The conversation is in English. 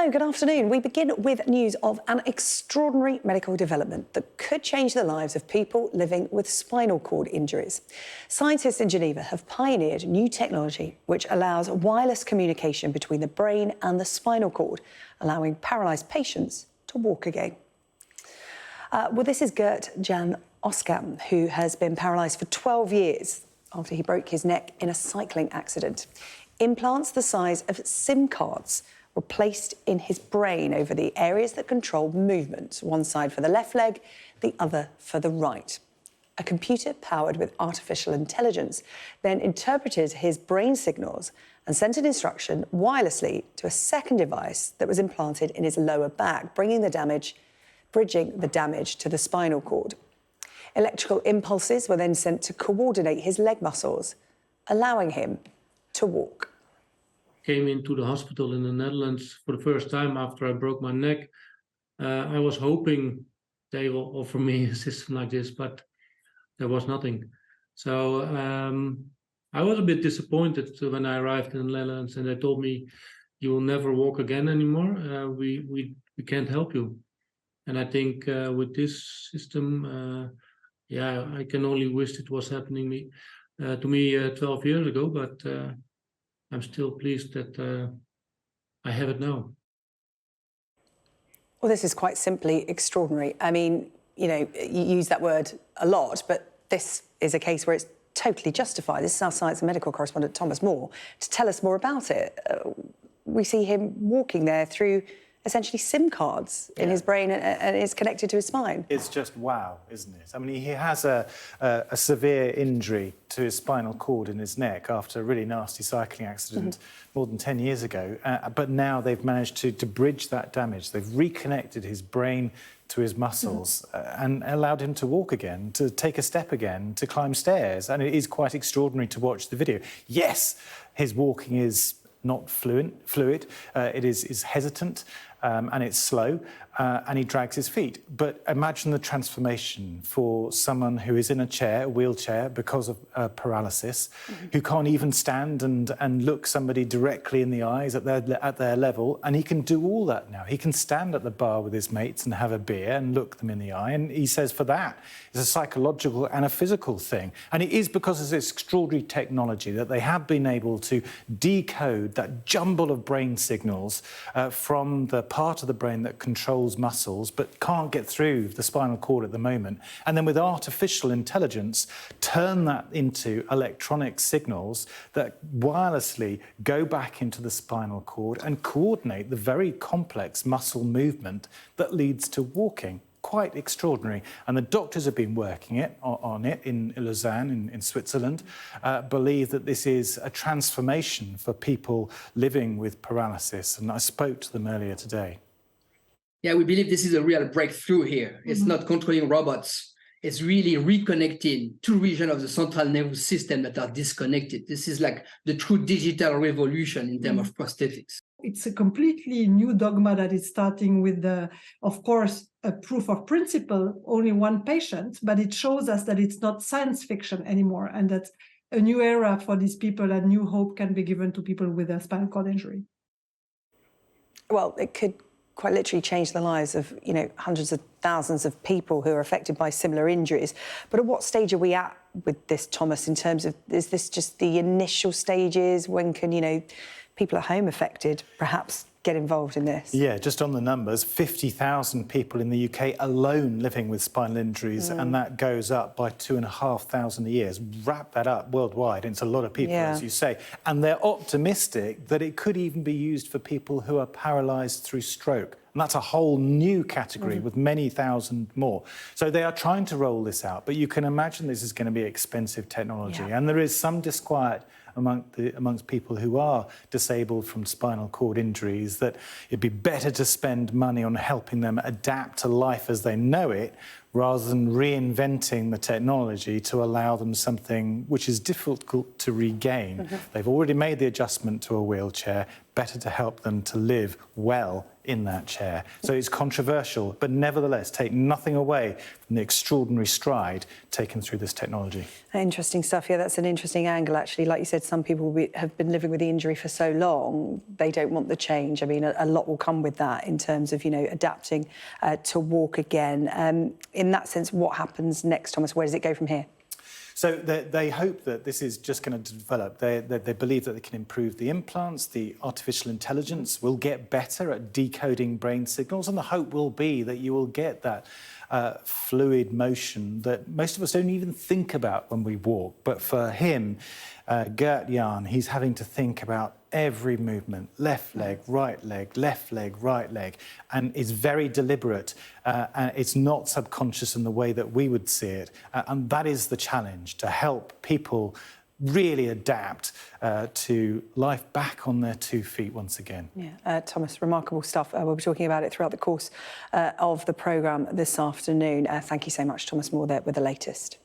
Hello, good afternoon. We begin with news of an extraordinary medical development that could change the lives of people living with spinal cord injuries. Scientists in Geneva have pioneered new technology which allows wireless communication between the brain and the spinal cord, allowing paralysed patients to walk again. Well, this is Gert-Jan, who has been paralysed for 12 years after he broke his neck in a cycling accident. Implants the size of SIM cards were placed in his brain over the areas that control movement, one side for the left leg, the other for the right. A computer powered with artificial intelligence then interpreted his brain signals and sent an instruction wirelessly to a second device that was implanted in his lower back, bridging the damage to the spinal cord. Electrical impulses were then sent to coordinate his leg muscles, allowing him to walk. Came into the hospital in the Netherlands for the first time after I broke my neck. I was hoping they will offer me a system like this, but there was nothing. So I was a bit disappointed when I arrived in the Netherlands and they told me, you will never walk again anymore. We can't help you. And I think with this system, yeah, I can only wish it was happening to me 12 years ago, but I'm still pleased that I have it now. Well, this is quite simply extraordinary. I mean, you know, you use that word a lot, but this is a case where it's totally justified. This is our science and medical correspondent, Thomas Moore, to tell us more about it. We see him walking there through essentially SIM cards in his brain and it's connected to his spine. It's just wow, isn't it? I mean, he has a severe injury to his spinal cord in his neck after a really nasty cycling accident more than 10 years ago. But now they've managed to bridge that damage. They've reconnected his brain to his muscles and allowed him to walk again, to take a step again, to climb stairs. And it is quite extraordinary to watch the video. Yes, his walking is not fluid. It is hesitant and it's slow, and he drags his feet. But imagine the transformation for someone who is in a wheelchair because of paralysis, who can't even stand and look somebody directly in the eyes at their level, and he can do all that now. He can stand at the bar with his mates and have a beer and look them in the eye, and he says for that, it's a psychological and a physical thing. And it is because of this extraordinary technology that they have been able to decode that jumble of brain signals from the part of the brain that controls muscles but can't get through the spinal cord at the moment, and then with artificial intelligence turn that into electronic signals that wirelessly go back into the spinal cord and coordinate the very complex muscle movement that leads to walking. Quite extraordinary. And the doctors have been working on it in Lausanne, in Switzerland, believe that this is a transformation for people living with paralysis. And I spoke to them earlier today. Yeah, we believe this is a real breakthrough here. It's not controlling robots. It's really reconnecting two regions of the central nervous system that are disconnected. This is like the true digital revolution in terms of prosthetics. It's a completely new dogma that is starting with, of course, a proof of principle, only one patient, but it shows us that it's not science fiction anymore and that a new era for these people and new hope can be given to people with a spinal cord injury. Well, it could quite literally change the lives of, you know, hundreds of thousands of people who are affected by similar injuries. But at what stage are we at with this, Thomas, in terms of, is this just the initial stages? When can, you know, people at home affected perhaps get involved in this? Yeah, just on the numbers, 50,000 people in the UK alone living with spinal injuries, and that goes up by 2,500 a year. Wrap that up worldwide, it's a lot of people, as you say. And they're optimistic that it could even be used for people who are paralysed through stroke. And that's a whole new category with many thousand more. So they are trying to roll this out, but you can imagine this is going to be expensive technology. And there is some disquiet amongst people who are disabled from spinal cord injuries that it'd be better to spend money on helping them adapt to life as they know it rather than reinventing the technology to allow them something which is difficult to regain. They've already made the adjustment to a wheelchair, better to help them to live well in that chair. So it's controversial, but nevertheless, take nothing away from the extraordinary stride taken through this technology. Interesting stuff. Yeah, that's an interesting angle, actually. Like you said, some people have been living with the injury for so long, they don't want the change. I mean, a lot will come with that in terms of, adapting to walk again. In that sense, what happens next, Thomas? Where does it go from here? So they hope that this is just going to develop. They believe that they can improve the implants, the artificial intelligence will get better at decoding brain signals, and the hope will be that you will get that fluid motion that most of us don't even think about when we walk. But for him, Gert-Jan, he's having to think about every movement, left leg, right leg, left leg, right leg, and it's very deliberate, and it's not subconscious in the way that we would see it. And that is the challenge, to help people really adapt to life back on their 2 feet once again. Yeah, Thomas, remarkable stuff. We'll be talking about it throughout the course of the programme this afternoon. Thank you so much, Thomas Moore, there with the latest.